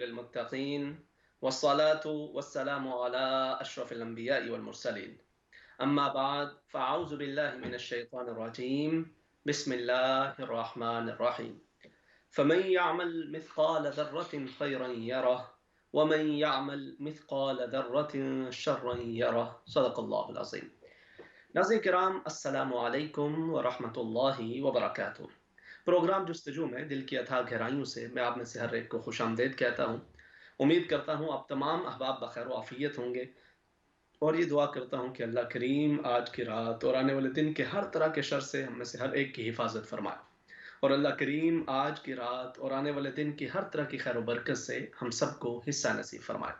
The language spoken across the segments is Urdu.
للمتقين والصلاة والسلام على أشرف الأنبياء والمرسلين أما بعد فأعوذ بالله من الشيطان الرجيم بسم الله الرحمن الرحيم فمن يعمل مثقال ذرة خيرا يره ومن يعمل مثقال ذرة شرا يره صدق الله العظيم. ناظرین کرام السلام علیکم ورحمۃ اللہ وبرکاتہ. پروگرام جستجو میں دل کی اتھا گہرائیوں سے میں آپ میں سے ہر ایک کو خوش آمدید کہتا ہوں. امید کرتا ہوں آپ تمام احباب بخیر و عافیت ہوں گے اور یہ دعا کرتا ہوں کہ اللہ کریم آج کی رات اور آنے والے دن کے ہر طرح کے شر سے ہم میں سے ہر ایک کی حفاظت فرمائے اور اللہ کریم آج کی رات اور آنے والے دن کی ہر طرح کی خیر و برکت سے ہم سب کو حصہ نصیب فرمائے.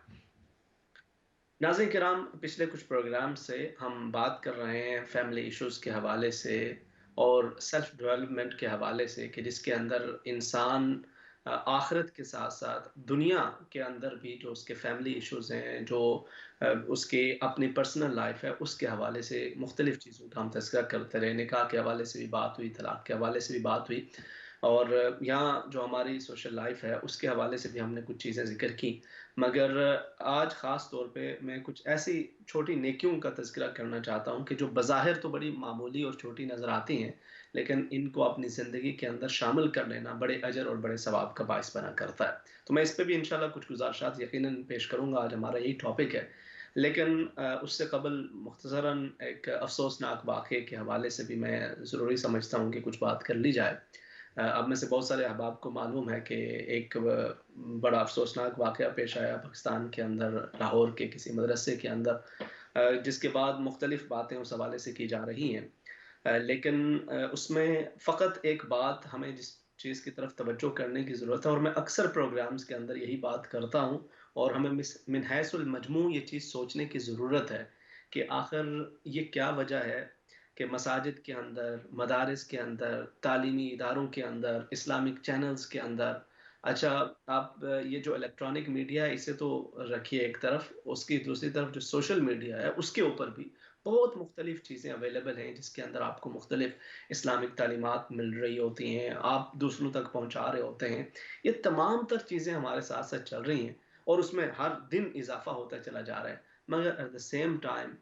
ناظرین کرام پچھلے کچھ پروگرام سے ہم بات کر رہے ہیں فیملی ایشوز کے حوالے سے اور سیلف ڈیولپمنٹ کے حوالے سے کہ جس کے اندر انسان آخرت کے ساتھ ساتھ دنیا کے اندر بھی جو اس کے فیملی ایشوز ہیں جو اس کی اپنی پرسنل لائف ہے اس کے حوالے سے مختلف چیزوں کا ہم تذکرہ کرتے رہے. نکاح کے حوالے سے بھی بات ہوئی, طلاق کے حوالے سے بھی بات ہوئی اور یہاں جو ہماری سوشل لائف ہے اس کے حوالے سے بھی ہم نے کچھ چیزیں ذکر کی. مگر آج خاص طور پہ میں کچھ ایسی چھوٹی نیکیوں کا تذکرہ کرنا چاہتا ہوں کہ جو بظاہر تو بڑی معمولی اور چھوٹی نظر آتی ہیں لیکن ان کو اپنی زندگی کے اندر شامل کر لینا بڑے اجر اور بڑے ثواب کا باعث بنا کرتا ہے. تو میں اس پہ بھی انشاءاللہ کچھ گزارشات یقیناً پیش کروں گا. آج ہمارا یہی ٹاپک ہے لیکن اس سے قبل مختصراً ایک افسوسناک واقعے کے حوالے سے بھی میں ضروری سمجھتا ہوں کہ کچھ بات کر لی جائے. اب میں سے بہت سارے احباب کو معلوم ہے کہ ایک بڑا افسوسناک واقعہ پیش آیا پاکستان کے اندر لاہور کے کسی مدرسے کے اندر جس کے بعد مختلف باتیں اس حوالے سے کی جا رہی ہیں. لیکن اس میں فقط ایک بات ہمیں جس چیز کی طرف توجہ کرنے کی ضرورت ہے اور میں اکثر پروگرامز کے اندر یہی بات کرتا ہوں اور ہمیں من حیث المجموع یہ چیز سوچنے کی ضرورت ہے کہ آخر یہ کیا وجہ ہے کہ مساجد کے اندر, مدارس کے اندر, تعلیمی اداروں کے اندر, اسلامک چینلز کے اندر, اچھا آپ یہ جو الیکٹرانک میڈیا ہے اسے تو رکھیے ایک طرف, اس کی دوسری طرف جو سوشل میڈیا ہے اس کے اوپر بھی بہت مختلف چیزیں اویلیبل ہیں جس کے اندر آپ کو مختلف اسلامک تعلیمات مل رہی ہوتی ہیں, آپ دوسروں تک پہنچا رہے ہوتے ہیں. یہ تمام تر چیزیں ہمارے ساتھ ساتھ چل رہی ہیں اور اس میں ہر دن اضافہ ہوتا چلا جا رہا ہے مگر ایٹ دا سیم ٹائم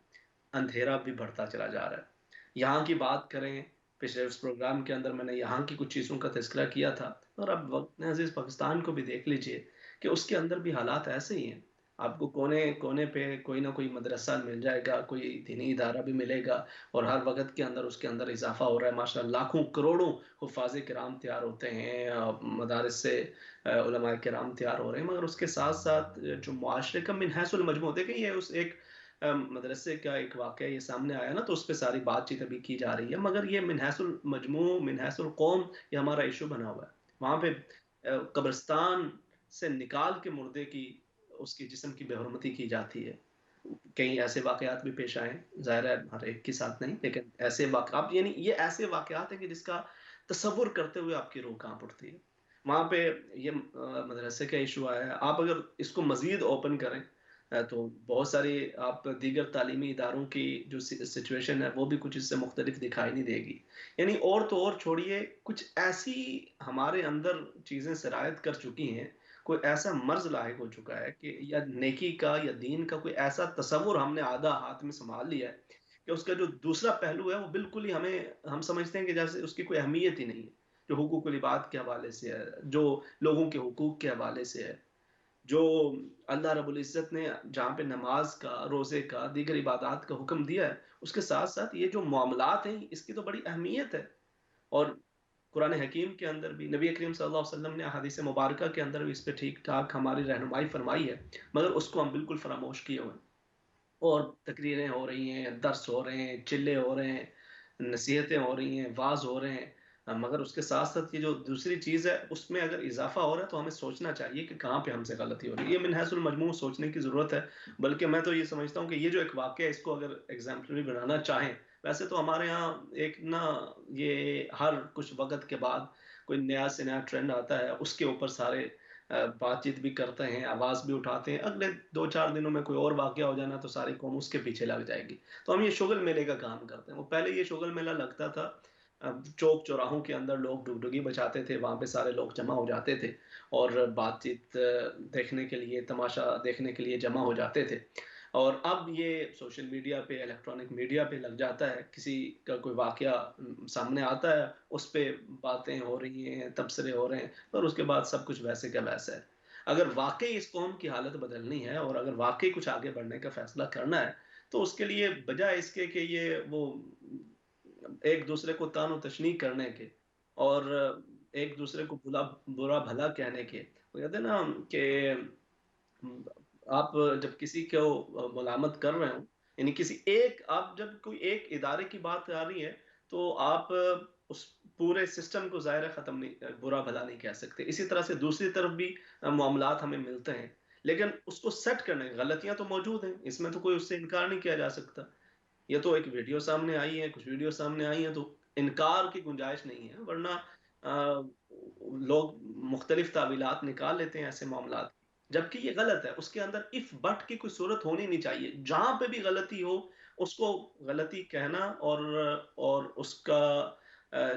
اندھیرا بھی بڑھتا چلا جا رہا ہے. یہاں کی بات کریں, پچھلے اس پروگرام کے اندر میں نے یہاں کی کچھ چیزوں کا تذکرہ کیا تھا اور اب وقت عزیز پاکستان کو بھی دیکھ لیجئے کہ اس کے اندر بھی حالات ایسے ہی ہیں. آپ کو کونے کونے پہ کوئی نہ کوئی مدرسہ مل جائے گا, کوئی دینی ادارہ بھی ملے گا اور ہر وقت کے اندر اس کے اندر اضافہ ہو رہا ہے. ماشاءاللہ لاکھوں کروڑوں حفاظ کرام تیار ہوتے ہیں, مدارس سے علماء کرام تیار ہو رہے ہیں, مگر اس کے ساتھ ساتھ جو معاشرے کا من حیث المجموع دیکھیں یہ اس ایک مدرسے کا ایک واقعہ یہ سامنے آیا نا تو اس پہ ساری بات چیت ابھی کی جا رہی ہے مگر یہ من حیث المجموع من حیث القوم یہ ہمارا ایشو بنا ہوا ہے. وہاں پہ قبرستان سے نکال کے مردے کی اس کی جسم کی بے حرمتی کی جاتی ہے. کئی ایسے واقعات بھی پیش آئے, ظاہر ہے ہر ایک کے ساتھ نہیں لیکن ایسے واقعات یعنی یہ ایسے واقعات ہیں کہ جس کا تصور کرتے ہوئے آپ کی روح کانپ اٹھتی ہے. وہاں پہ یہ مدرسے کا ایشو آیا ہے. آپ اگر اس کو مزید اوپن کریں تو بہت ساری آپ دیگر تعلیمی اداروں کی جو سچویشن ہے وہ بھی کچھ اس سے مختلف دکھائی نہیں دے گی. یعنی اور تو اور چھوڑیے, کچھ ایسی ہمارے اندر چیزیں سرایت کر چکی ہیں, کوئی ایسا مرض لاحق ہو چکا ہے کہ یا نیکی کا یا دین کا کوئی ایسا تصور ہم نے آدھا ہاتھ میں سنبھال لیا ہے کہ اس کا جو دوسرا پہلو ہے وہ بالکل ہی ہم سمجھتے ہیں کہ جیسے اس کی کوئی اہمیت ہی نہیں ہے. جو حقوق العباد کے حوالے سے ہے, جو لوگوں کے حقوق کے حوالے سے ہے, جو اللہ رب العزت نے جہاں پہ نماز کا, روزے کا, دیگر عبادات کا حکم دیا ہے اس کے ساتھ ساتھ یہ جو معاملات ہیں اس کی تو بڑی اہمیت ہے. اور قرآن حکیم کے اندر بھی نبی کریم صلی اللہ علیہ وسلم نے حدیث مبارکہ کے اندر بھی اس پہ ٹھیک ٹھاک ہماری رہنمائی فرمائی ہے مگر اس کو ہم بالکل فراموش کیے ہوئے. اور تقریریں ہو رہی ہیں, درس ہو رہے ہیں, چلے ہو رہے ہیں, نصیحتیں ہو رہی ہیں, واعظ ہو رہے ہیں, مگر اس کے ساتھ ساتھ یہ جو دوسری چیز ہے اس میں اگر اضافہ ہو رہا ہے تو ہمیں سوچنا چاہیے کہ کہاں پہ ہم سے غلطی ہو رہی ہے. یہ من حیث المجموع سوچنے کی ضرورت ہے. بلکہ میں تو یہ سمجھتا ہوں کہ یہ جو ایک واقعہ ہے اس کو اگر ایگزامپلری بنانا چاہیں, ویسے تو ہمارے ہاں ایک نا یہ ہر کچھ وقت کے بعد کوئی نیا سے نیا ٹرینڈ آتا ہے اس کے اوپر سارے بات چیت بھی کرتے ہیں, آواز بھی اٹھاتے ہیں. اگلے 2-4 دنوں میں کوئی اور واقعہ ہو جانا تو ساری قوم اس کے پیچھے لگ جائے گی. تو ہم یہ شغل میلے کا کام کرتے ہیں. وہ پہلے یہ شغل میلہ لگتا تھا چوک چوراہوں کے اندر لوگ ڈگڈگی بجاتے تھے، وہاں پہ سارے لوگ جمع ہو جاتے تھے اور بات چیت دیکھنے کے لیے، تماشا دیکھنے کے لیے جمع ہو جاتے تھے۔ اور اب یہ سوشل میڈیا پہ، الیکٹرانک میڈیا پہ لگ جاتا ہے، کسی کا کوئی واقعہ سامنے آتا ہے، اس پہ باتیں ہو رہی ہیں، تبصرے ہو رہے ہیں، اور اس کے بعد سب کچھ ویسے کا ویسا ہے۔ اگر واقعی اس قوم کی حالت بدلنی ہے اور اگر واقعی کچھ آگے بڑھنے کا فیصلہ کرنا ہے، تو اس کے لیے بجائے اس کے کہ یہ وہ ایک دوسرے کو تان و تشنیع کرنے کے اور ایک دوسرے کو برا بھلا کہنے کے، وہ کہتے ہیں نا کہ آپ جب کسی کو ملامت کر رہے ہوں، یعنی کسی ایک، آپ جب کوئی ایک ادارے کی بات آ رہی ہے تو آپ اس پورے سسٹم کو ظاہر ہے ختم نہیں، برا بھلا نہیں کہہ سکتے۔ اسی طرح سے دوسری طرف بھی معاملات ہمیں ملتے ہیں، لیکن اس کو سیٹ کرنے، غلطیاں تو موجود ہیں، اس میں تو کوئی اس سے انکار نہیں کیا جا سکتا۔ یہ تو ایک ویڈیو سامنے آئی ہے، کچھ ویڈیو سامنے آئی ہیں تو انکار کی گنجائش نہیں ہے، ورنہ لوگ مختلف تعویلات نکال لیتے ہیں ایسے معاملات، جبکہ یہ غلط ہے۔ اس کے اندر اف بٹ کی کوئی صورت ہونی نہیں چاہیے، جہاں پہ بھی غلطی ہو اس کو غلطی کہنا اور اس کا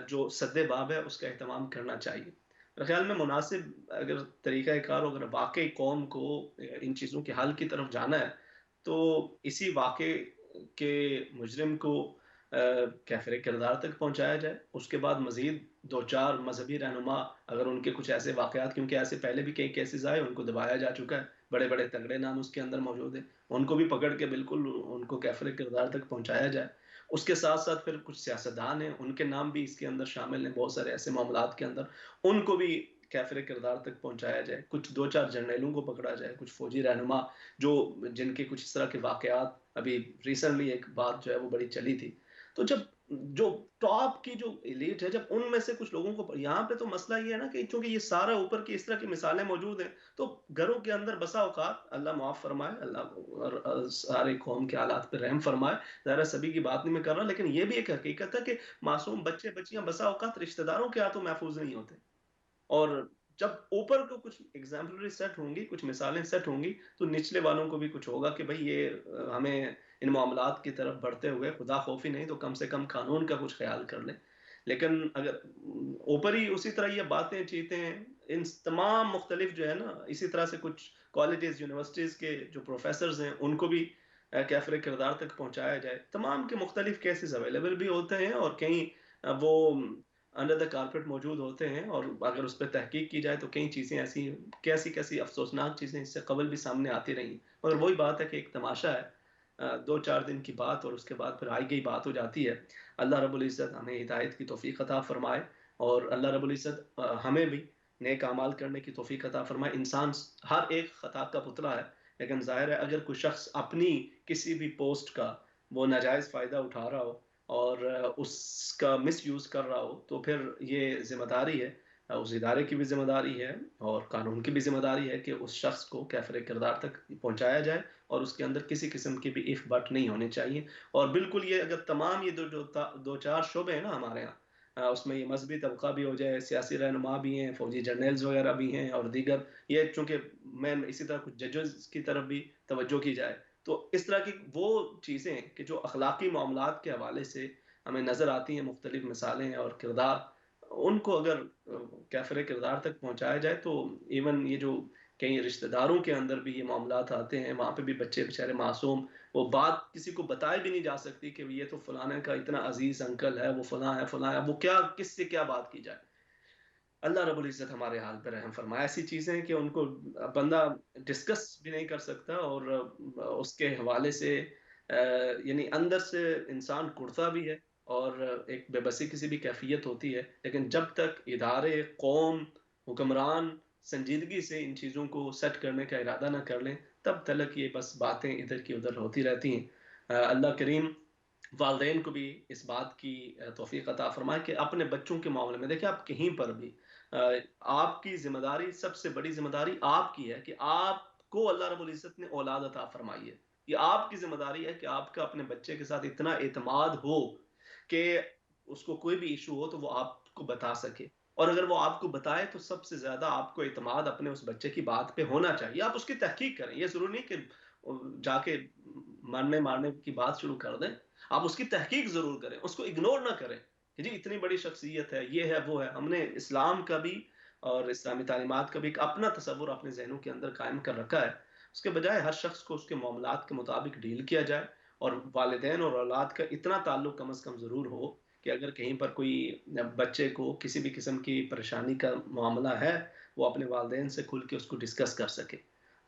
جو سد باب ہے اس کا اہتمام کرنا چاہیے۔ میرے خیال میں مناسب اگر طریقہ کار اگر واقعی قوم کو ان چیزوں کے حل کی طرف جانا ہے تو اسی واقعے کے مجرم کو کیفر کردار تک پہنچایا جائے، اس کے بعد مزید دو چار مذہبی رہنما اگر ان کے کچھ ایسے واقعات، کیونکہ ایسے پہلے بھی کئی کیسز آئے، ان کو دبایا جا چکا ہے، بڑے بڑے تگڑے نام اس کے اندر موجود ہیں، ان کو بھی پکڑ کے بالکل ان کو کیفر کردار تک پہنچایا جائے۔ اس کے ساتھ ساتھ پھر کچھ سیاستدان ہیں، ان کے نام بھی اس کے اندر شامل ہیں، بہت سارے ایسے معاملات کے اندر، ان کو بھی کیفر کردار تک پہنچایا جائے، کچھ دو چار جرنیلوں کو پکڑا جائے، کچھ فوجی رہنما جو جن کے کچھ اس طرح کے واقعات ابھی ریسنٹلی ایک بات جو ہے وہ بڑی چلی تھی۔ تو جب جو ٹاپ کی جو ایلیٹ ہے، جب ان میں سے کچھ لوگوں کو، یہاں پہ تو مسئلہ یہ ہے نا کہ چونکہ یہ سارا اوپر کی اس طرح کی مثالیں موجود ہیں، تو گھروں کے اندر بسا اوقات، اللہ معاف فرمائے، اللہ اور سارے قوم کے حالات پہ رحم فرمائے، ظاہر سبھی کی بات نہیں میں کر رہا، لیکن یہ بھی ایک حقیقت ہے کہ معصوم بچے بچیاں بسا اوقات رشتہ داروں کے ہاتھوں محفوظ نہیں ہوتے، اور جب اوپر کو کچھ ایگزامپلری سیٹ ہوں گی، کچھ مثالیں سیٹ ہوں گی، تو نچلے والوں کو بھی کچھ ہوگا کہ بھئی یہ ہمیں ان معاملات کی طرف بڑھتے ہوئے خدا خوفی نہیں تو کم سے کم قانون کا کچھ خیال کر لیں۔ لیکن اگر اوپر ہی اسی طرح یہ باتیں چیتیں ہیں، ان تمام مختلف جو ہے نا، اسی طرح سے کچھ کالجز یونیورسٹیز کے جو پروفیسرز ہیں ان کو بھی کیفر کردار تک پہنچایا جائے، تمام کے مختلف کیسز اویلیبل بھی ہوتے ہیں، اور کہیں وہ انڈر دا کارپیٹ موجود ہوتے ہیں، اور اگر اس پہ تحقیق کی جائے تو کئی چیزیں ایسی، کیسی کیسی افسوسناک چیزیں اس سے قبل بھی سامنے آتی رہی ہیں، مگر وہی بات ہے کہ ایک تماشا ہے، دو چار دن کی بات اور اس کے بعد پھر آئی گئی بات ہو جاتی ہے۔ اللہ رب العزت ہمیں ہدایت کی توفیق عطا فرمائے، اور اللہ رب العزت ہمیں بھی نیک اعمال کرنے کی توفیق عطا فرمائے۔ انسان ہر ایک خطا کا پتلا ہے، لیکن ظاہر ہے اگر کوئی شخص اپنی کسی بھی پوسٹ کا وہ ناجائز فائدہ اٹھا رہا ہو اور اس کا مس یوز کر رہا ہو، تو پھر یہ ذمہ داری ہے، اس ادارے کی بھی ذمہ داری ہے اور قانون کی بھی ذمہ داری ہے کہ اس شخص کو کیفر کردار تک پہنچایا جائے، اور اس کے اندر کسی قسم کی بھی اف بٹ نہیں ہونی چاہیے۔ اور بالکل یہ اگر تمام یہ دو چار شعبے ہیں نا ہمارے ہاں، اس میں یہ مذہبی طبقہ بھی ہو جائے، سیاسی رہنما بھی ہیں، فوجی جرنیلز وغیرہ بھی ہیں اور دیگر، یہ چونکہ میں اسی طرح کچھ ججز کی طرف بھی توجہ کی جائے، تو اس طرح کی وہ چیزیں کہ جو اخلاقی معاملات کے حوالے سے ہمیں نظر آتی ہیں، مختلف مثالیں اور کردار، ان کو اگر کیفر کردار تک پہنچایا جائے تو ایون یہ جو کئی رشتہ داروں کے اندر بھی یہ معاملات آتے ہیں، وہاں پہ بھی بچے بےچارے معصوم، وہ بات کسی کو بتائی بھی نہیں جا سکتی کہ یہ تو فلانے کا اتنا عزیز انکل ہے، وہ فلاں ہے فلاں ہے، وہ کیا کس سے کیا بات کی جائے۔ اللہ رب العزت ہمارے حال پہ رحم فرمائے۔ ایسی چیزیں کہ ان کو بندہ ڈسکس بھی نہیں کر سکتا، اور اس کے حوالے سے یعنی اندر سے انسان کڑتا بھی ہے، اور ایک بے بسی کسی بھی کیفیت ہوتی ہے، لیکن جب تک ادارے، قوم، حکمران سنجیدگی سے ان چیزوں کو سیٹ کرنے کا ارادہ نہ کر لیں، تب تلک یہ بس باتیں ادھر کی ادھر ہوتی رہتی ہیں۔ اللہ کریم والدین کو بھی اس بات کی توفیق عطا فرمائے کہ اپنے بچوں کے معاملے میں دیکھیں، آپ کہیں پر بھی آپ کی ذمہ داری، سب سے بڑی ذمہ داری آپ کی ہے کہ آپ کو اللہ رب العزت نے اولاد عطا فرمائی ہے۔ یہ آپ کی ذمہ داری ہے کہ آپ کا اپنے بچے کے ساتھ اتنا اعتماد ہو کہ اس کو کوئی بھی ایشو ہو تو وہ آپ کو بتا سکے، اور اگر وہ آپ کو بتائے تو سب سے زیادہ آپ کو اعتماد اپنے اس بچے کی بات پہ ہونا چاہیے۔ آپ اس کی تحقیق کریں، یہ ضروری نہیں کہ جا کے مارنے کی بات شروع کر دیں، آپ اس کی تحقیق ضرور کریں، اس کو اگنور نہ کریں، کہ جی اتنی بڑی شخصیت ہے، یہ ہے وہ ہے، ہم نے اسلام کا بھی اور اسلامی تعلیمات کا بھی ایک اپنا تصور اپنے ذہنوں کے اندر قائم کر رکھا ہے. اس کے بجائے ہر شخص کو اس کے معاملات کے مطابق ڈیل کیا جائے، اور والدین اور اولاد کا اتنا تعلق کم از کم ضرور ہو کہ اگر کہیں پر کوئی بچے کو کسی بھی قسم کی پریشانی کا معاملہ ہے، وہ اپنے والدین سے کھل کے اس کو ڈسکس کر سکے.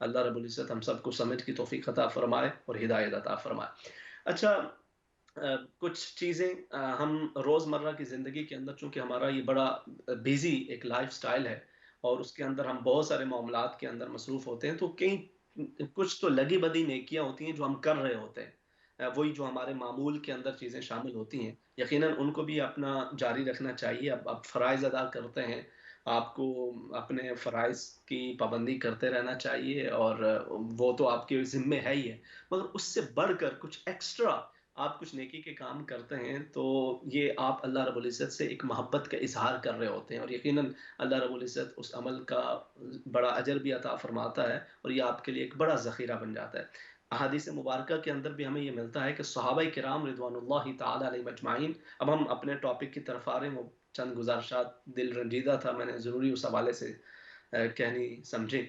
اللہ رب العزت ہم سب کو سمجھ کی توفیق عطا فرمائے اور ہدایت عطا فرمائے. اچھا، کچھ چیزیں ہم روزمرہ کی زندگی کے اندر، چونکہ ہمارا یہ بڑا بیزی ایک لائف سٹائل ہے اور اس کے اندر ہم بہت سارے معاملات کے اندر مصروف ہوتے ہیں، تو کچھ تو لگی بدی نیکیاں ہوتی ہیں جو ہم کر رہے ہوتے ہیں. وہی جو ہمارے معمول کے اندر چیزیں شامل ہوتی ہیں، یقیناً ان کو بھی اپنا جاری رکھنا چاہیے. اب فرائض ادا کرتے ہیں، آپ کو اپنے فرائض کی پابندی کرتے رہنا چاہیے، اور وہ تو آپ کے ذمے ہے ہی ہے، مگر اس سے بڑھ کر کچھ ایکسٹرا آپ کچھ نیکی کے کام کرتے ہیں تو یہ آپ اللہ رب العزت سے ایک محبت کا اظہار کر رہے ہوتے ہیں، اور یقیناً اللہ رب العزت اس عمل کا بڑا اجر بھی عطا فرماتا ہے، اور یہ آپ کے لیے ایک بڑا ذخیرہ بن جاتا ہے. احادیث مبارکہ کے اندر بھی ہمیں یہ ملتا ہے کہ صحابہ کرام رضوان اللہ تعالی علیہ مجمعین. اب ہم اپنے ٹاپک کی طرف آ رہے ہیں، وہ چند گزارشات دل رنجیدہ تھا، میں نے ضروری اس حوالے سے کہنی سمجھے.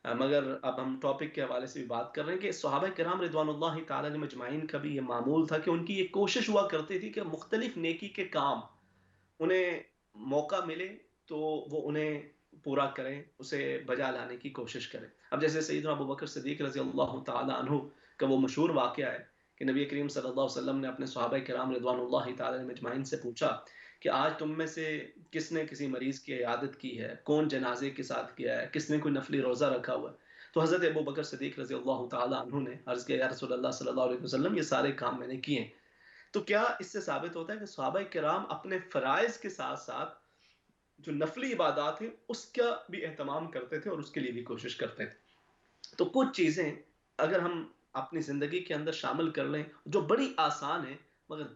مگر اب ہم ٹاپک کے حوالے سے بھی بات کر رہے ہیں کہ صحابہ کرام رضوان اللہ تعالی علیہ مجمعین کا بھی یہ معمول تھا کہ ان کی یہ کوشش ہوا کرتی تھی کہ مختلف نیکی کے کام انہیں موقع ملے تو وہ انہیں پورا کریں، اسے بجا لانے کی کوشش کریں. اب جیسے سیدنا ابو بکر صدیق رضی اللہ تعالی عنہ کا وہ مشہور واقعہ ہے کہ نبی کریم صلی اللہ علیہ وسلم نے اپنے صحابہ کرام رضوان اللہ تعالی علیہ مجمعین سے پوچھا کہ آج تم میں سے کس نے کسی مریض کی عیادت کی ہے، کون جنازے کے ساتھ کیا ہے، کس نے کوئی نفلی روزہ رکھا ہوا ہے. تو حضرت ابو بکر صدیق رضی اللہ تعالی عنہ نے عرض کیا، یا رسول اللہ صلی اللہ علیہ وسلم، یہ سارے کام میں نے کیے ہیں. تو کیا اس سے ثابت ہوتا ہے کہ صحابہ کرام اپنے فرائض کے ساتھ ساتھ جو نفلی عبادات ہیں اس کا بھی اہتمام کرتے تھے اور اس کے لیے بھی کوشش کرتے تھے. تو کچھ چیزیں اگر ہم اپنی زندگی کے اندر شامل کر لیں جو بڑی آسان ہے، مگر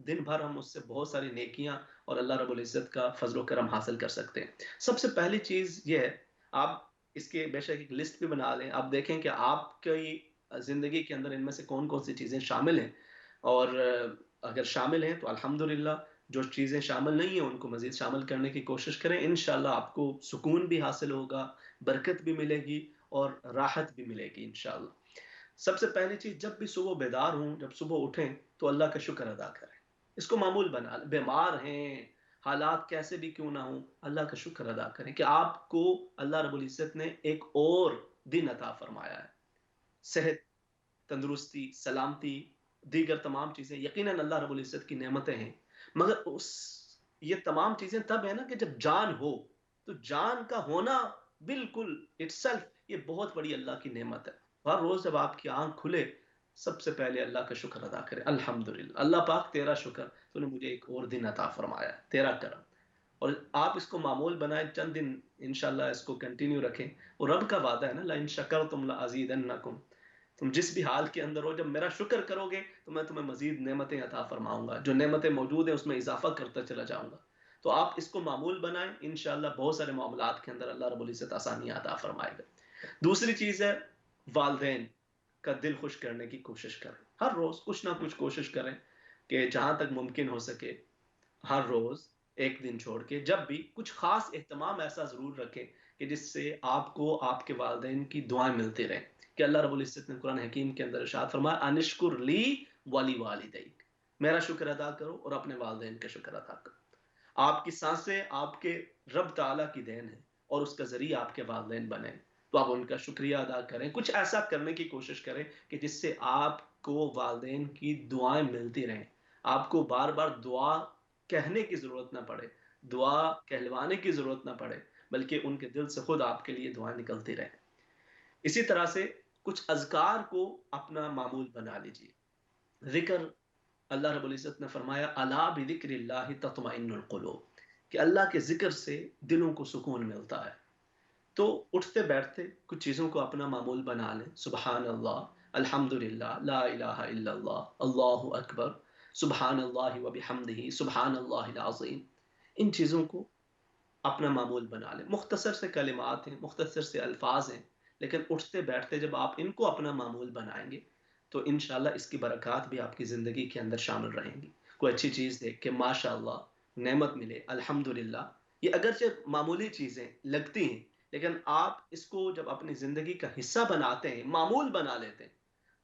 دن بھر ہم اس سے بہت ساری نیکیاں اور اللہ رب العزت کا فضل و کرم حاصل کر سکتے ہیں. سب سے پہلی چیز یہ ہے، آپ اس کے بے شک ایک لسٹ بھی بنا لیں، آپ دیکھیں کہ آپ کی زندگی کے اندر ان میں سے کون کون سی چیزیں شامل ہیں، اور اگر شامل ہیں تو الحمدللہ، جو چیزیں شامل نہیں ہیں ان کو مزید شامل کرنے کی کوشش کریں. انشاءاللہ آپ کو سکون بھی حاصل ہوگا، برکت بھی ملے گی اور راحت بھی ملے گی انشاءاللہ. سب سے پہلی چیز، جب بھی صبح بیدار ہوں، جب صبح اٹھیں تو اللہ کا شکر ادا کریں. اس کو معمول بنا لیں. بیمار ہیں، حالات کیسے بھی کیوں نہ ہوں، اللہ کا شکر ادا کریں کہ آپ کو اللہ رب العزت نے ایک اور دن عطا فرمایا ہے. صحت، تندرستی، سلامتی، دیگر تمام چیزیں یقیناً اللہ رب العزت کی نعمتیں ہیں، مگر یہ تمام چیزیں تب ہے نا کہ جب جان ہو. تو جان کا ہونا بالکل اٹ سیلف یہ بہت بڑی اللہ کی نعمت ہے. ہر روز جب آپ کی آنکھ کھلے، سب سے پہلے اللہ کا شکر ادا کریں، الحمدللہ اللہ پاک تیرا شکر، تو نے مجھے ایک اور دن عطا فرمایا، تیرا کرم. اور آپ اس کو معمول بنائیں، چند دن انشاءاللہ اس کو کنٹینیو رکھیں. اور رب کا وعدہ ہے نا، لئن شکرتم لازیدنکم، تم جس بھی حال کے اندر ہو، جب میرا شکر کرو گے تو میں تمہیں مزید نعمتیں عطا فرماؤں گا، جو نعمتیں موجود ہیں اس میں اضافہ کرتا چلا جاؤں گا. تو آپ اس کو معمول بنائیں، انشاءاللہ بہت سارے معاملات کے اندر اللہ رب العزت آسانیاں عطا فرمائے گا. دوسری چیز ہے، والدین کا دل خوش کرنے کی کوشش کریں. ہر روز کچھ نہ کچھ کوشش کریں کہ جہاں تک ممکن ہو سکے ہر روز ایک دن چھوڑ کے جب بھی کچھ خاص اہتمام ایسا ضرور رکھیں کہ جس سے آپ کو آپ کے والدین کی دعائیں ملتی رہیں. کہ اللہ رب العزت نے قرآن حکیم کے اندر ارشاد فرمایا، انشکر لی ولی والدیک، میرا شکر ادا کرو اور اپنے والدین کا شکر ادا کرو. آپ کی سانسیں آپ کے رب تعالیٰ کی دین ہے اور اس کا ذریعہ آپ کے والدین بنے، تو آپ ان کا شکریہ ادا کریں. کچھ ایسا کرنے کی کوشش کریں کہ جس سے آپ کو والدین کی دعائیں ملتی رہیں، آپ کو بار بار دعا کہنے کی ضرورت نہ پڑے، دعا کہلوانے کی ضرورت نہ پڑے، بلکہ ان کے دل سے خود آپ کے لیے دعائیں نکلتی رہیں. اسی طرح سے کچھ اذکار کو اپنا معمول بنا لیجیے. ذکر، اللہ رب العزت نے فرمایا، الا بذکر اللہ تطمئن القلوب، کہ اللہ کے ذکر سے دلوں کو سکون ملتا ہے. تو اٹھتے بیٹھتے کچھ چیزوں کو اپنا معمول بنا لیں. سبحان اللہ، الحمدللہ، لا الہ الا اللہ، اللہ اکبر، سبحان اللہ وبحمدہ، سبحان اللہ العظیم. ان چیزوں کو اپنا معمول بنا لیں. مختصر سے کلمات ہیں، مختصر سے الفاظ ہیں، لیکن اٹھتے بیٹھتے جب آپ ان کو اپنا معمول بنائیں گے تو انشاءاللہ اس کی برکات بھی آپ کی زندگی کے اندر شامل رہیں گی. کوئی اچھی چیز دیکھ کے ماشاء اللہ، نعمت ملے الحمدللہ، یہ اگرچہ معمولی چیزیں لگتی ہیں، لیکن آپ اس کو جب اپنی زندگی کا حصہ بناتے ہیں، معمول بنا لیتے ہیں،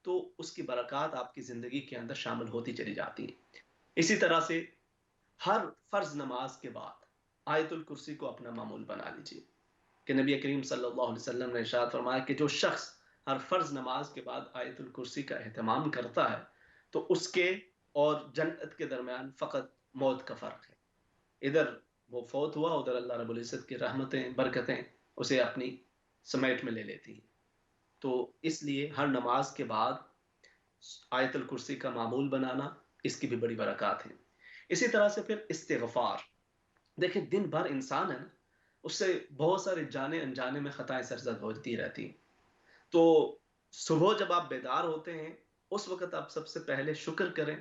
تو اس کی برکات آپ کی زندگی کے اندر شامل ہوتی چلی جاتی ہیں۔ اسی طرح سے ہر فرض نماز کے بعد آیت الکرسی کو اپنا معمول بنا لیجیے، کہ نبی کریم صلی اللہ علیہ وسلم نے ارشاد فرمایا کہ جو شخص ہر فرض نماز کے بعد آیت الکرسی کا اہتمام کرتا ہے تو اس کے اور جنت کے درمیان فقط موت کا فرق ہے، ادھر وہ فوت ہوا، ادھر اللہ رب العزت کی رحمتیں برکتیں اسے اپنی سمیٹ میں لے لیتی ہیں۔ تو اس لیے ہر نماز کے بعد آیت الکرسی کا معمول بنانا، اس کی بھی بڑی برکات ہیں۔ اسی طرح سے پھر استغفار، دیکھیں دن بھر انسان ہے نا، اس سے بہت سارے جانے انجانے میں خطائیں سرزد ہوتی رہتی ہیں، تو صبح جب آپ بیدار ہوتے ہیں اس وقت آپ سب سے پہلے شکر کریں،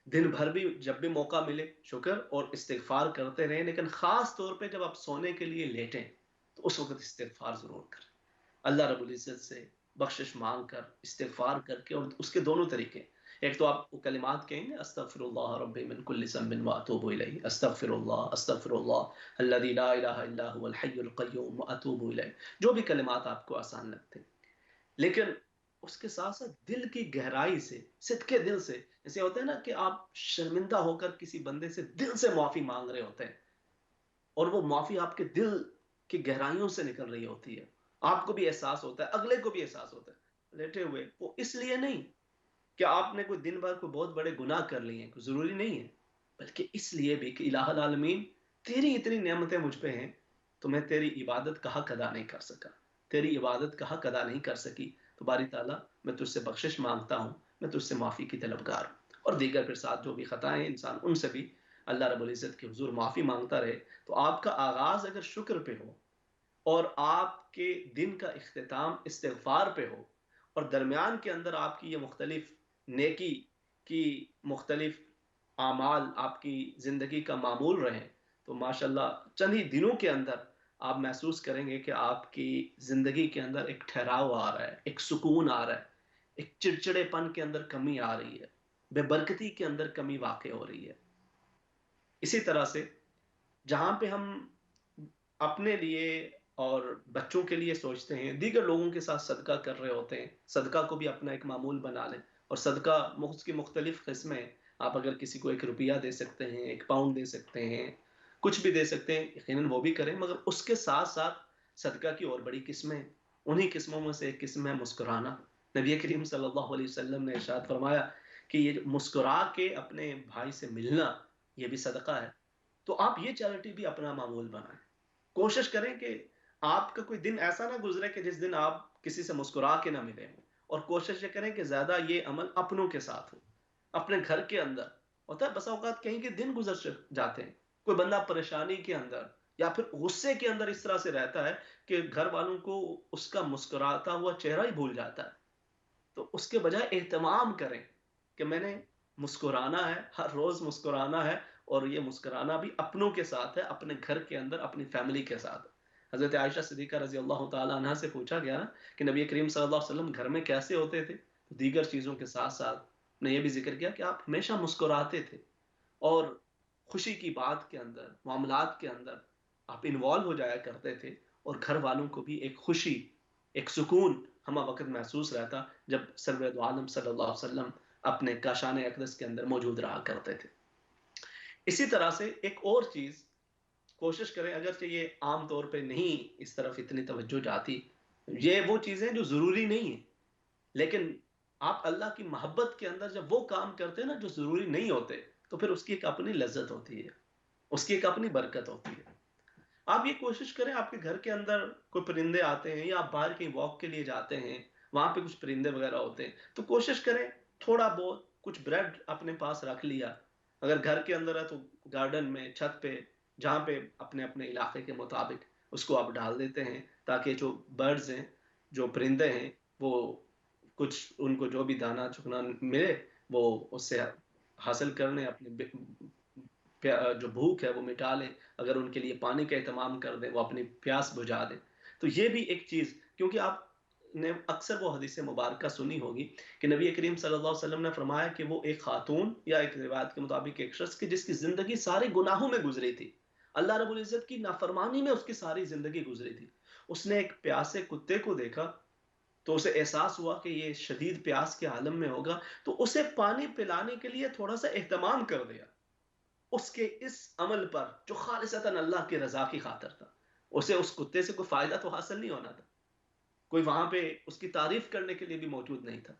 دن بھر بھی جب بھی موقع ملے شکر اور استغفار کرتے رہیں، لیکن خاص طور پہ جب آپ سونے کے لیے لیٹیں تو اس وقت استغفار ضرور کریں، اللہ رب العزت سے بخشش مانگ کر استغفار کر کے، اور اس کے دونوں طریقے، ایک تو آپ وہ کلمات کہیں گے استغفر اللہ ربی من کل ذنب واتوب الیہ، استغفر اللہ الذی لا الہ الا هو الحی القیوم واتوب الیہ، جو بھی کلمات آپ کو آسان لگتے ہیں، لیکن اس کے ساتھ ساتھ دل کی گہرائی سے، صدقے دل سے، جیسے ہوتا ہے نا کہ آپ شرمندہ ہو کر کسی بندے سے دل سے معافی مانگ رہے ہوتے ہیں، اور وہ معافی آپ کے دل کی گہرائیوں سے نکل رہی ہوتی ہے، آپ کو بھی احساس ہوتا ہے، اگلے کو بھی احساس ہوتا ہے لیٹے ہوئے، وہ اس لیے نہیں کہ آپ نے کوئی دن بھر کوئی بہت بڑے گناہ کر لیے ہیں، کوئی ضروری نہیں ہے، بلکہ اس لیے بھی کہ الہ العالمین تیری اتنی نعمتیں مجھ پہ ہیں، تو میں تیری عبادت کا حق ادا نہیں کر سکا، تیری عبادت کا حق ادا نہیں کر سکی، تو باری تعالیٰ میں تجھ سے بخشش مانگتا ہوں، میں تجھ سے معافی کی طلبگار ہوں، اور دیگر پھر ساتھ جو بھی خطائیں انسان ان سے بھی اللہ رب العزت کے حضور معافی مانگتا رہے، تو آپ کا آغاز اگر شکر پہ ہو، اور آپ کے دن کا اختتام استغفار پہ ہو، اور درمیان کے اندر آپ کی یہ مختلف نیکی کی مختلف اعمال آپ کی زندگی کا معمول رہیں، تو ماشاءاللہ چند ہی دنوں کے اندر آپ محسوس کریں گے کہ آپ کی زندگی کے اندر ایک ٹھہراؤ آ رہا ہے، ایک سکون آ رہا ہے، ایک چڑچڑے پن کے اندر کمی آ رہی ہے، بے برکتی کے اندر کمی واقع ہو رہی ہے۔ اسی طرح سے جہاں پہ ہم اپنے لیے اور بچوں کے لیے سوچتے ہیں، دیگر لوگوں کے ساتھ صدقہ کر رہے ہوتے ہیں، صدقہ کو بھی اپنا ایک معمول بنا لیں، اور صدقہ اس کی مختلف قسمیں، آپ اگر کسی کو 1 روپیہ دے سکتے ہیں، 1 پاؤنڈ دے سکتے ہیں، کچھ بھی دے سکتے ہیں، یقیناً وہ بھی کریں، مگر اس کے ساتھ ساتھ صدقہ کی اور بڑی قسمیں، انہی قسموں میں سے ایک قسم ہے مسکرانا۔ نبی کریم صلی اللہ علیہ وسلم نے ارشاد فرمایا کہ یہ مسکرا کے اپنے بھائی سے ملنا، یہ بھی صدقہ ہے، تو آپ یہ چیریٹی بھی اپنا معمول بنائیں، کوشش کریں کہ آپ کا کوئی دن ایسا نہ گزرے کہ جس دن آپ کسی سے مسکرا کے نہ ملے ہوں، اور کوشش یہ کریں کہ زیادہ یہ عمل اپنوں کے ساتھ ہو، اپنے گھر کے اندر ہوتا ہے، بسا اوقات کہیں کے دن گزر جاتے ہیں، کوئی بندہ پریشانی کے اندر یا پھر غصے کے اندر اس طرح سے رہتا ہے کہ گھر والوں کو اس کا مسکراتا ہوا چہرہ ہی بھول جاتا ہے، تو اس کے بجائے اہتمام کریں کہ میں نے مسکرانا ہے، ہر روز مسکرانا ہے، اور یہ مسکرانا بھی اپنوں کے ساتھ ہے، اپنے گھر کے اندر اپنی فیملی کے ساتھ۔ حضرت عائشہ صدیقہ رضی اللہ تعالی عنہا سے پوچھا گیا کہ نبی کریم صلی اللہ علیہ وسلم گھر میں کیسے ہوتے تھے، تو دیگر چیزوں کے ساتھ ساتھ نے یہ بھی ذکر کیا کہ آپ ہمیشہ مسکراتے تھے، اور خوشی کی بات کے اندر، معاملات کے اندر آپ انوالو ہو جایا کرتے تھے، اور گھر والوں کو بھی ایک خوشی، ایک سکون ہمہ وقت محسوس رہتا جب سرور دو عالم صلی اللہ علیہ وسلم اپنے کاشان اقدس کے اندر موجود رہا کرتے تھے۔ اسی طرح سے ایک اور چیز کوشش کریں، اگرچہ یہ عام طور پہ نہیں اس طرف اتنی توجہ جاتی، یہ وہ چیزیں جو ضروری نہیں ہیں، لیکن آپ اللہ کی محبت کے اندر جب وہ کام کرتے ہیں نا جو ضروری نہیں ہوتے، تو پھر اس کی ایک اپنی لذت ہوتی ہے، اس کی ایک اپنی برکت ہوتی ہے۔ آپ یہ کوشش کریں، آپ کے گھر کے اندر کوئی پرندے آتے ہیں، یا آپ باہر کہیں واک کے لیے جاتے ہیں، وہاں پہ کچھ پرندے وغیرہ ہوتے ہیں، تو کوشش کریں تھوڑا بہت کچھ بریڈ اپنے پاس رکھ لیا، اگر گھر کے اندر ہے تو گارڈن میں، چھت پہ، جہاں پہ اپنے اپنے علاقے کے مطابق اس کو آپ ڈال دیتے ہیں، تاکہ جو برڈز ہیں، جو پرندے ہیں، وہ کچھ ان کو جو بھی دانا چکنا ملے وہ اس سے حاصل کر لیں، اپنے جو بھوک ہے وہ مٹا لیں، اگر ان کے لیے پانی کا اہتمام کر دیں، وہ اپنی پیاس بجھا دیں، تو یہ بھی ایک چیز، کیونکہ آپ نے اکثر وہ حدیث مبارکہ سنی ہوگی کہ نبی کریم صلی اللہ علیہ وسلم نے فرمایا کہ وہ ایک خاتون یا ایک روایت کے مطابق ایک شخص جس کی زندگی سارے گناہوں میں گزری تھی، اللہ رب العزت کی نافرمانی میں اس کی ساری زندگی گزری تھی، اس نے ایک پیاسے کتے کو دیکھا تو اسے احساس ہوا کہ یہ شدید پیاس کے عالم میں ہوگا، تو اسے پانی پلانے کے لیے تھوڑا سا اہتمام کر دیا، اس کے اس عمل پر جو خالصتاً اللہ کی رضا کی خاطر تھا، اسے اس کتے سے کوئی فائدہ تو حاصل نہیں ہونا تھا، کوئی وہاں پہ اس کی تعریف کرنے کے لیے بھی موجود نہیں تھا.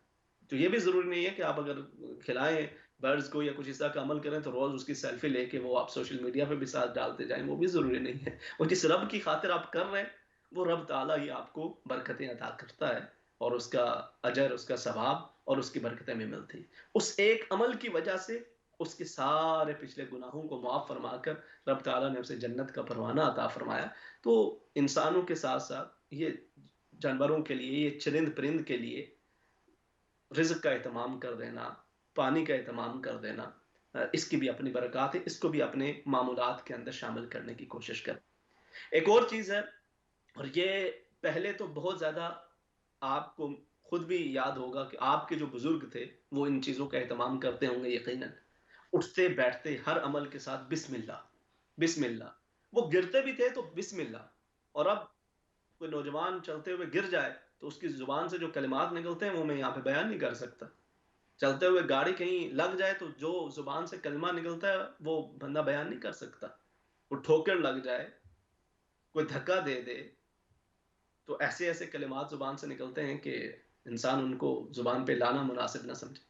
تو یہ بھی ضروری نہیں ہے کہ آپ اگر کھلائیں برڈز کو یا کچھ اس طرح کا عمل کریں تو روز اس کی سیلفی لے کے وہ آپ سوشل میڈیا پہ بھی ساتھ ڈالتے جائیں، وہ بھی ضروری نہیں ہے. وہ جس رب کی خاطر آپ کر رہے ہیں وہ رب تعالیٰ ہی آپ کو برکتیں عطا کرتا ہے، اور اس کا اجر، اس کا ثواب اور اس کی برکتیں بھی ملتی. اس ایک عمل کی وجہ سے اس کے سارے پچھلے گناہوں کو معاف فرما کر رب تعالیٰ نے اسے جنت کا پروانہ عطا فرمایا. تو انسانوں کے ساتھ ساتھ یہ جانوروں کے لیے، یہ چرند پرند کے لیے رزق کا اہتمام کر دینا، پانی کا اہتمام کر دینا، اس کی بھی اپنی برکات ہے، اس کو بھی اپنے معمولات کے اندر شامل کرنے کی کوشش کریں. ایک اور چیز ہے، اور یہ پہلے تو بہت زیادہ آپ کو خود بھی یاد ہوگا کہ آپ کے جو بزرگ تھے وہ ان چیزوں کا اہتمام کرتے ہوں گے یقیناً. اٹھتے بیٹھتے ہر عمل کے ساتھ بسم اللہ، بسم اللہ. وہ گرتے بھی تھے تو بسم اللہ. اور اب کوئی نوجوان چلتے ہوئے گر جائے تو اس کی زبان سے جو کلمات نکلتے ہیں وہ میں یہاں پہ بیان نہیں کر سکتا. چلتے ہوئے گاڑی کہیں لگ جائے تو جو زبان سے کلمہ نکلتا ہے وہ بندہ بیان نہیں کر سکتا. وہ ٹھوکر لگ جائے، کوئی دھکا دے دے، تو ایسے ایسے کلمات زبان سے نکلتے ہیں کہ انسان ان کو زبان پہ لانا مناسب نہ سمجھے.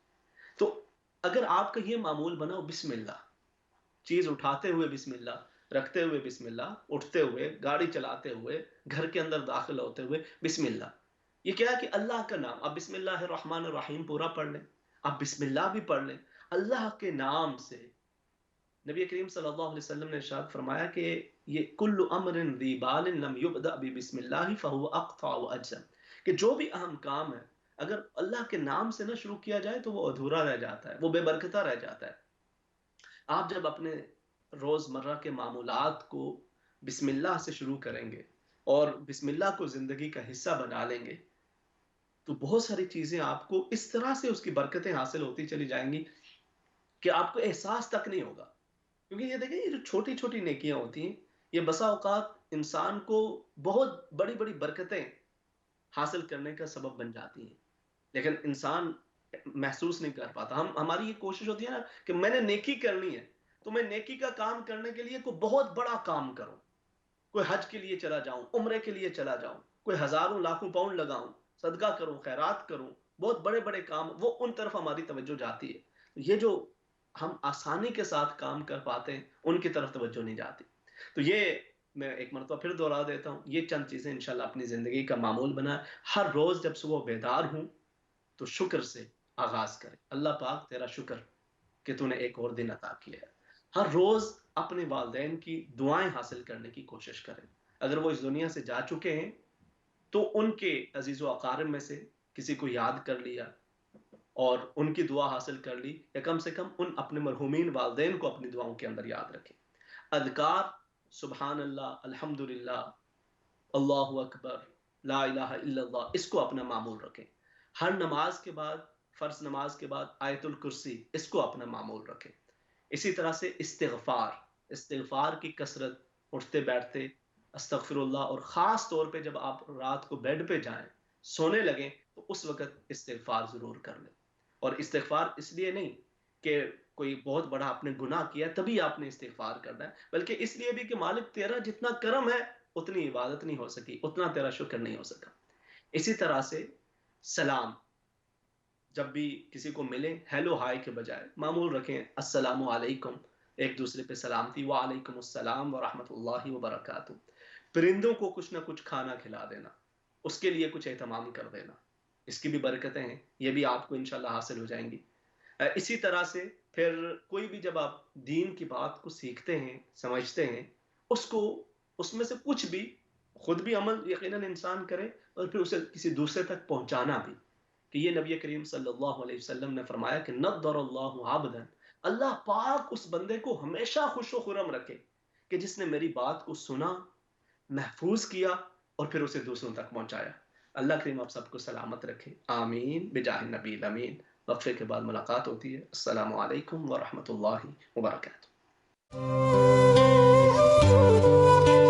تو اگر آپ کا یہ معمول بناؤ بسم اللہ، چیز اٹھاتے ہوئے بسم اللہ، رکھتے ہوئے بسم اللہ، اٹھتے ہوئے، گاڑی چلاتے ہوئے، گھر کے اندر داخل ہوتے ہوئے بسم اللہ. یہ کیا ہے کہ اللہ کا نام، آپ بسم اللہ الرحمن الرحیم پورا پڑھ لیں، آپ بسم اللہ بھی پڑھ لیں، اللہ کے نام سے. نبی کریم صلی اللہ علیہ وسلم نے ارشاد فرمایا کہ یہ کل امر ذی بال لم یبدأ بسم اللہ فهو اقطع واجزم، کہ جو بھی اہم کام ہے اگر اللہ کے نام سے نہ شروع کیا جائے تو وہ ادھورا رہ جاتا ہے، وہ بے برکتہ رہ جاتا ہے. آپ جب اپنے روزمرہ کے معمولات کو بسم اللہ سے شروع کریں گے اور بسم اللہ کو زندگی کا حصہ بنا لیں گے تو بہت ساری چیزیں آپ کو اس طرح سے اس کی برکتیں حاصل ہوتی چلی جائیں گی کہ آپ کو احساس تک نہیں ہوگا. کیونکہ یہ دیکھیں، یہ جو چھوٹی چھوٹی نیکیاں ہوتی ہیں یہ بسا اوقات انسان کو بہت بڑی بڑی برکتیں حاصل کرنے کا سبب بن جاتی ہیں، لیکن انسان محسوس نہیں کر پاتا. ہماری یہ کوشش ہوتی ہے نا کہ میں نے نیکی کرنی ہے تو میں نیکی کا کام کرنے کے لیے کوئی بہت بڑا کام کروں، کوئی حج کے لیے چلا جاؤں، عمرے کے لیے چلا جاؤں، کوئی ہزاروں لاکھوں پاؤنڈ لگاؤں، صدقہ کروں، خیرات کروں، بہت بڑے بڑے کام، وہ ان طرف ہماری توجہ جاتی ہے. یہ جو ہم آسانی کے ساتھ کام کر پاتے ہیں ان کی طرف توجہ نہیں جاتی. تو یہ میں ایک مرتبہ پھر دوہرا دیتا ہوں، یہ چند چیزیں انشاءاللہ اپنی زندگی کا معمول بنا. ہر روز جب صبح بیدار ہوں تو شکر سے آغاز کرے، اللہ پاک تیرا شکر کہ تو نے ایک اور دن عطا کیا ہے. ہر روز اپنے والدین کی دعائیں حاصل کرنے کی کوشش کریں. اگر وہ اس دنیا سے جا چکے ہیں تو ان کے عزیز و اقارب میں سے کسی کو یاد کر لیا اور ان کی دعا حاصل کر لی، یا کم سے کم ان اپنے مرحومین والدین کو اپنی دعاؤں کے اندر یاد رکھیں. اذکار، سبحان اللہ، الحمدللہ، اللہ اکبر، لا الہ الا اللہ، اس کو اپنا معمول رکھیں. ہر نماز کے بعد، فرض نماز کے بعد آیت الکرسی، اس کو اپنا معمول رکھیں. اسی طرح سے استغفار، استغفار کی کثرت، اٹھتے بیٹھتے استغفر اللہ، اور خاص طور پہ جب آپ رات کو بیڈ پہ جائیں، سونے لگیں، تو اس وقت استغفار ضرور کر لیں. اور استغفار اس لیے نہیں کہ کوئی بہت بڑا آپ نے گناہ کیا تبھی آپ نے استغفار کرنا ہے، بلکہ اس لیے بھی کہ مالک تیرا جتنا کرم ہے اتنی عبادت نہیں ہو سکی، اتنا تیرا شکر نہیں ہو سکا. اسی طرح سے سلام، جب بھی کسی کو ملیں ہیلو ہائی کے بجائے معمول رکھیں السلام علیکم، ایک دوسرے پہ سلامتی، وعلیکم السلام ورحمۃ اللہ وبرکاتہ. پرندوں کو کچھ نہ کچھ کھانا کھلا دینا، اس کے لیے کچھ اہتمام کر دینا، اس کی بھی برکتیں ہیں، یہ بھی آپ کو انشاءاللہ حاصل ہو جائیں گی. اسی طرح سے پھر کوئی بھی جب آپ دین کی بات کو سیکھتے ہیں، سمجھتے ہیں، اس کو، اس میں سے کچھ بھی خود بھی عمل یقیناً انسان کرے اور پھر اسے کسی دوسرے تک پہنچانا بھی. کہ یہ نبی کریم صلی اللہ علیہ وسلم نے فرمایا کہ نضر اللہ عبدا، اللہ پاک اس بندے کو ہمیشہ خوش و خرم رکھے کہ جس نے میری بات کو سنا، محفوظ کیا اور پھر اسے دوسروں تک پہنچایا. اللہ کریم آپ سب کو سلامت رکھے، آمین بجاہ النبی الامین۔ وقفے کے بعد ملاقات ہوتی ہے۔ السلام علیکم ورحمۃ اللہ وبرکاتہ۔